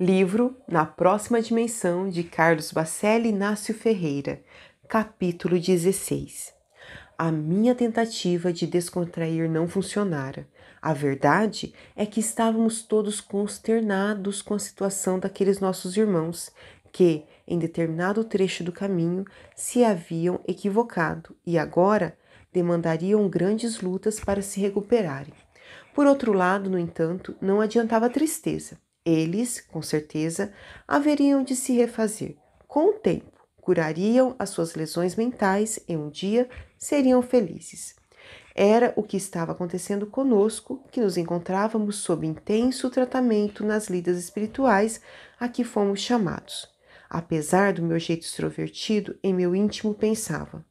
Livro Na Próxima Dimensão, de Carlos Bacelli Inácio Ferreira, capítulo 16. A minha tentativa de descontrair não funcionara. A verdade é que estávamos todos consternados com a situação daqueles nossos irmãos, que, em determinado trecho do caminho, se haviam equivocado e agora demandariam grandes lutas para se recuperarem. Por outro lado, no entanto, não adiantava a tristeza. Eles, com certeza, haveriam de se refazer. Com o tempo, curariam as suas lesões mentais e um dia seriam felizes. Era o que estava acontecendo conosco, que nos encontrávamos sob intenso tratamento nas lidas espirituais a que fomos chamados. Apesar do meu jeito extrovertido, em meu íntimo pensava: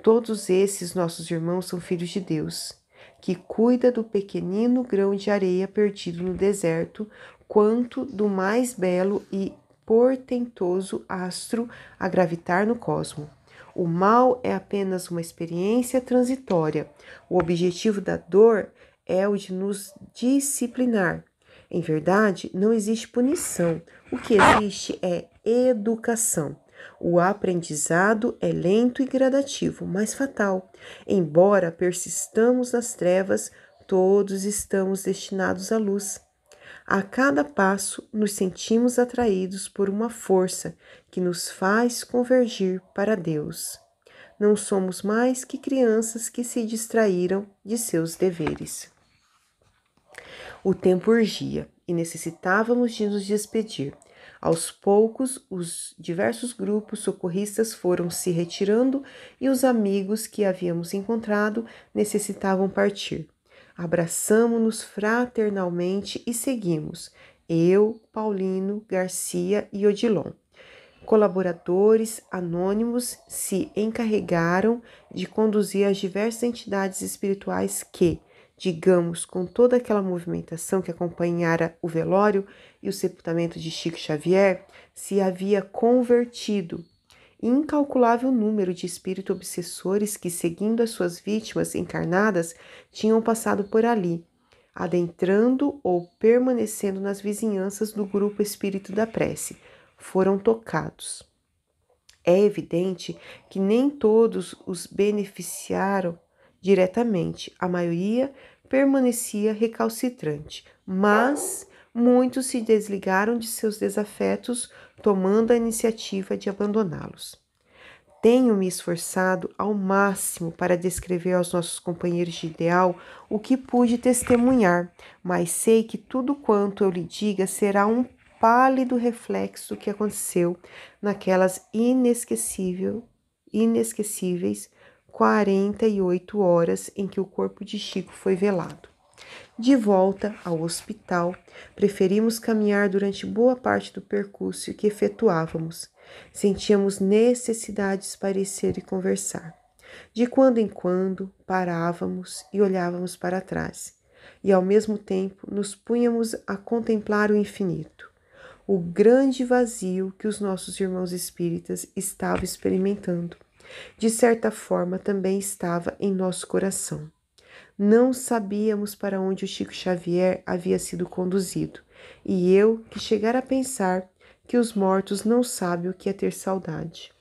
todos esses nossos irmãos são filhos de Deus, que cuida do pequenino grão de areia perdido no deserto, quanto do mais belo e portentoso astro a gravitar no cosmo. O mal é apenas uma experiência transitória. O objetivo da dor é o de nos disciplinar. Em verdade, não existe punição. O que existe é educação. O aprendizado é lento e gradativo, mas fatal. Embora persistamos nas trevas, todos estamos destinados à luz. A cada passo, nos sentimos atraídos por uma força que nos faz convergir para Deus. Não somos mais que crianças que se distraíram de seus deveres. O tempo urgia e necessitávamos de nos despedir. Aos poucos, os diversos grupos socorristas foram se retirando e os amigos que havíamos encontrado necessitavam partir. Abraçamo-nos fraternalmente e seguimos, eu, Paulino, Garcia e Odilon. Colaboradores anônimos se encarregaram de conduzir as diversas entidades espirituais que, digamos, com toda aquela movimentação que acompanhara o velório e o sepultamento de Chico Xavier, se havia convertido. Incalculável número de espíritos obsessores que, seguindo as suas vítimas encarnadas, tinham passado por ali, adentrando ou permanecendo nas vizinhanças do grupo Espírito da Prece, foram tocados. É evidente que nem todos os beneficiaram diretamente, a maioria permanecia recalcitrante, mas muitos se desligaram de seus desafetos, tomando a iniciativa de abandoná-los. Tenho me esforçado ao máximo para descrever aos nossos companheiros de ideal o que pude testemunhar, mas sei que tudo quanto eu lhe diga será um pálido reflexo do que aconteceu naquelas inesquecíveis 48 horas em que o corpo de Chico foi velado. De volta ao hospital, preferimos caminhar durante boa parte do percurso que efetuávamos. Sentíamos necessidade de esparecer e conversar. De quando em quando, parávamos e olhávamos para trás, e ao mesmo tempo nos punhamos a contemplar o infinito, o grande vazio que os nossos irmãos espíritas estavam experimentando. De certa forma, também estava em nosso coração. Não sabíamos para onde o Chico Xavier havia sido conduzido, e eu que chegara a pensar que os mortos não sabem o que é ter saudade.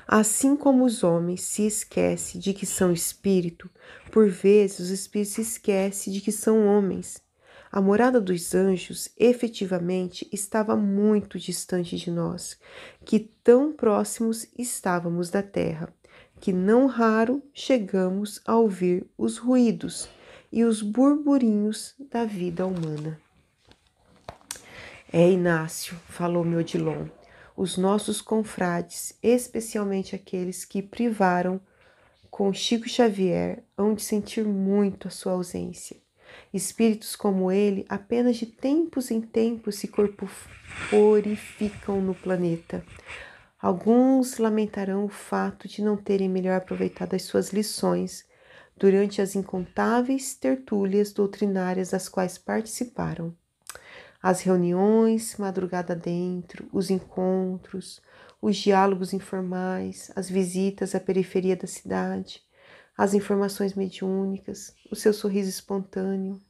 Assim como os homens se esquecem de que são espírito, por vezes os espíritos se esquecem de que são homens. A morada dos anjos efetivamente estava muito distante de nós, que tão próximos estávamos da terra, que não raro chegamos a ouvir os ruídos e os burburinhos da vida humana. Inácio, falou-me Odilon, os nossos confrades, especialmente aqueles que privaram com Chico Xavier, hão de sentir muito a sua ausência. Espíritos como ele, apenas de tempos em tempos se corporificam no planeta. Alguns lamentarão o fato de não terem melhor aproveitado as suas lições durante as incontáveis tertúlias doutrinárias das quais participaram. As reuniões, madrugada dentro, os encontros, os diálogos informais, as visitas à periferia da cidade, as informações mediúnicas, o seu sorriso espontâneo.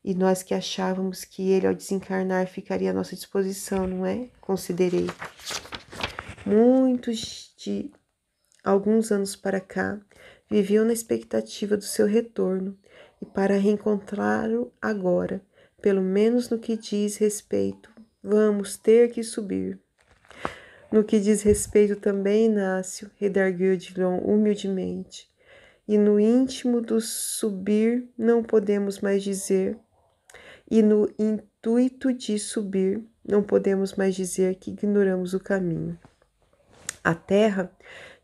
E nós que achávamos que ele, ao desencarnar, ficaria à nossa disposição, não é? Considerei. Muitos de alguns anos para cá viviam na expectativa do seu retorno e para reencontrá-lo agora, pelo menos no que diz respeito, vamos ter que subir. No que diz respeito também, Inácio, redarguiu Odilon humildemente, e no íntimo do subir não podemos mais dizer, e no intuito de subir não podemos mais dizer que ignoramos o caminho. A terra,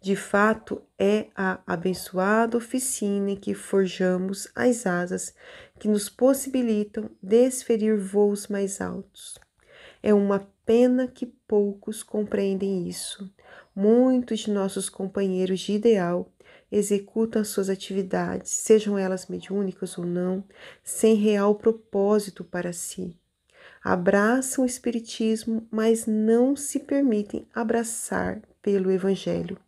de fato, é a abençoada oficina em que forjamos as asas que nos possibilitam desferir voos mais altos. É uma pena que poucos compreendem isso. Muitos de nossos companheiros de ideal executam suas atividades, sejam elas mediúnicas ou não, sem real propósito para si. Abraçam o Espiritismo, mas não se permitem abraçar pelo Evangelho.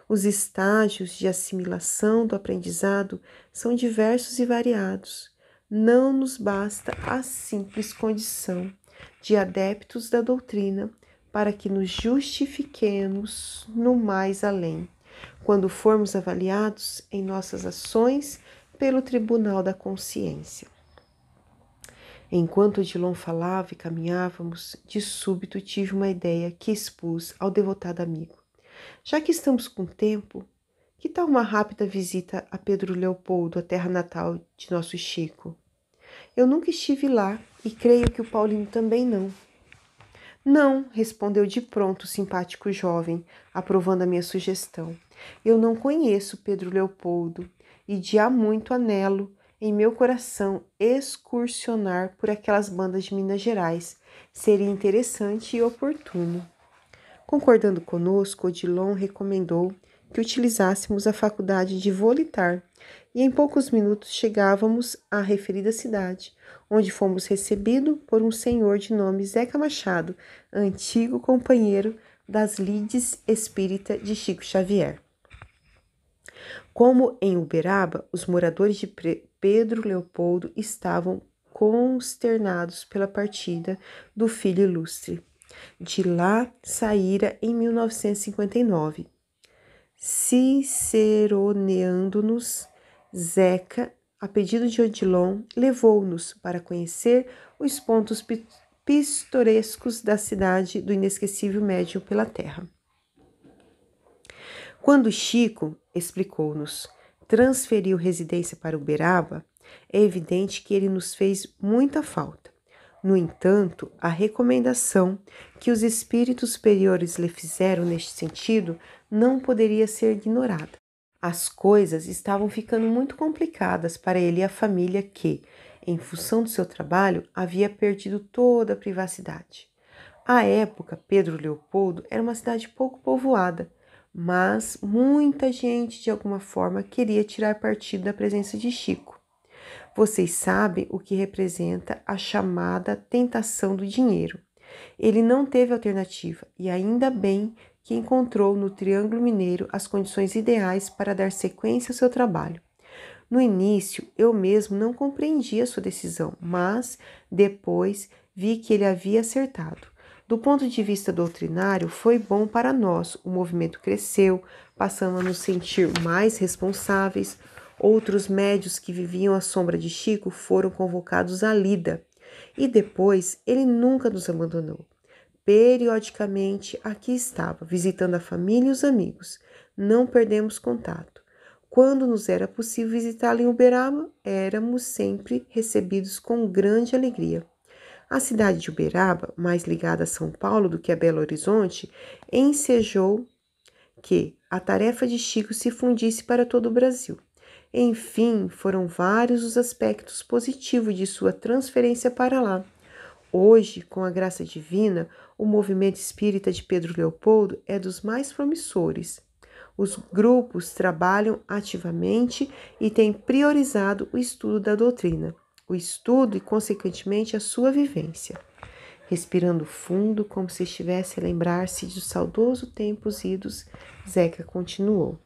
Os estágios de assimilação do aprendizado são diversos e variados. Não nos basta a simples condição de adeptos da doutrina para que nos justifiquemos no mais além, quando formos avaliados em nossas ações pelo Tribunal da Consciência. Enquanto Odilon falava e caminhávamos, de súbito tive uma ideia que expus ao devotado amigo. Já que estamos com tempo, que tal uma rápida visita a Pedro Leopoldo, a terra natal de nosso Chico? Eu nunca estive lá e creio que o Paulino também não. Não, respondeu de pronto o simpático jovem, aprovando a minha sugestão. Eu não conheço Pedro Leopoldo e de há muito anelo em meu coração excursionar por aquelas bandas de Minas Gerais. Seria interessante e oportuno. Concordando conosco, Odilon recomendou que utilizássemos a faculdade de volitar, e em poucos minutos chegávamos à referida cidade, onde fomos recebidos por um senhor de nome Zeca Machado, antigo companheiro das lides espírita de Chico Xavier. Como em Uberaba, os moradores de Pedro Leopoldo estavam consternados pela partida do filho ilustre. De lá saíra em 1959. Ciceroneando-nos, Zeca, a pedido de Odilon, levou-nos para conhecer os pontos pitorescos da cidade do inesquecível médium pela terra. Quando Chico, explicou-nos, transferiu residência para Uberaba, é evidente que ele nos fez muita falta. No entanto, a recomendação que os espíritos superiores lhe fizeram neste sentido não poderia ser ignorada. As coisas estavam ficando muito complicadas para ele e a família que, em função do seu trabalho, havia perdido toda a privacidade. À época, Pedro Leopoldo era uma cidade pouco povoada, mas muita gente, de alguma forma, queria tirar partido da presença de Chico. Vocês sabem o que representa a chamada tentação do dinheiro. Ele não teve alternativa e ainda bem que encontrou no Triângulo Mineiro as condições ideais para dar sequência ao seu trabalho. No início, eu mesmo não compreendia sua decisão, mas depois vi que ele havia acertado. Do ponto de vista doutrinário, foi bom para nós. O movimento cresceu, passando a nos sentir mais responsáveis. Outros médios que viviam à sombra de Chico foram convocados à lida. E depois, ele nunca nos abandonou. Periodicamente, aqui estava, visitando a família e os amigos. Não perdemos contato. Quando nos era possível visitá-lo em Uberaba, éramos sempre recebidos com grande alegria. A cidade de Uberaba, mais ligada a São Paulo do que a Belo Horizonte, ensejou que a tarefa de Chico se fundisse para todo o Brasil. Enfim, foram vários os aspectos positivos de sua transferência para lá. Hoje, com a graça divina, o movimento espírita de Pedro Leopoldo é dos mais promissores. Os grupos trabalham ativamente e têm priorizado o estudo da doutrina, o estudo e, consequentemente, a sua vivência. Respirando fundo, como se estivesse a lembrar-se de saudoso tempos idos, Zeca continuou.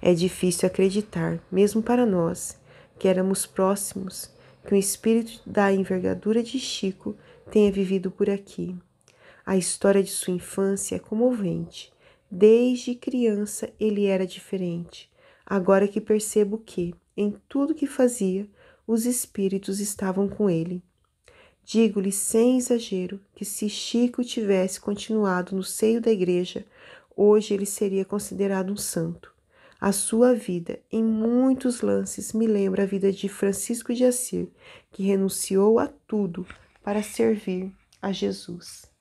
É difícil acreditar, mesmo para nós, que éramos próximos, que um espírito da envergadura de Chico tenha vivido por aqui. A história de sua infância é comovente. Desde criança ele era diferente. Agora que percebo que, em tudo que fazia, os espíritos estavam com ele. Digo-lhe sem exagero que se Chico tivesse continuado no seio da igreja, hoje ele seria considerado um santo. A sua vida, em muitos lances, me lembra a vida de Francisco de Assis, que renunciou a tudo para servir a Jesus.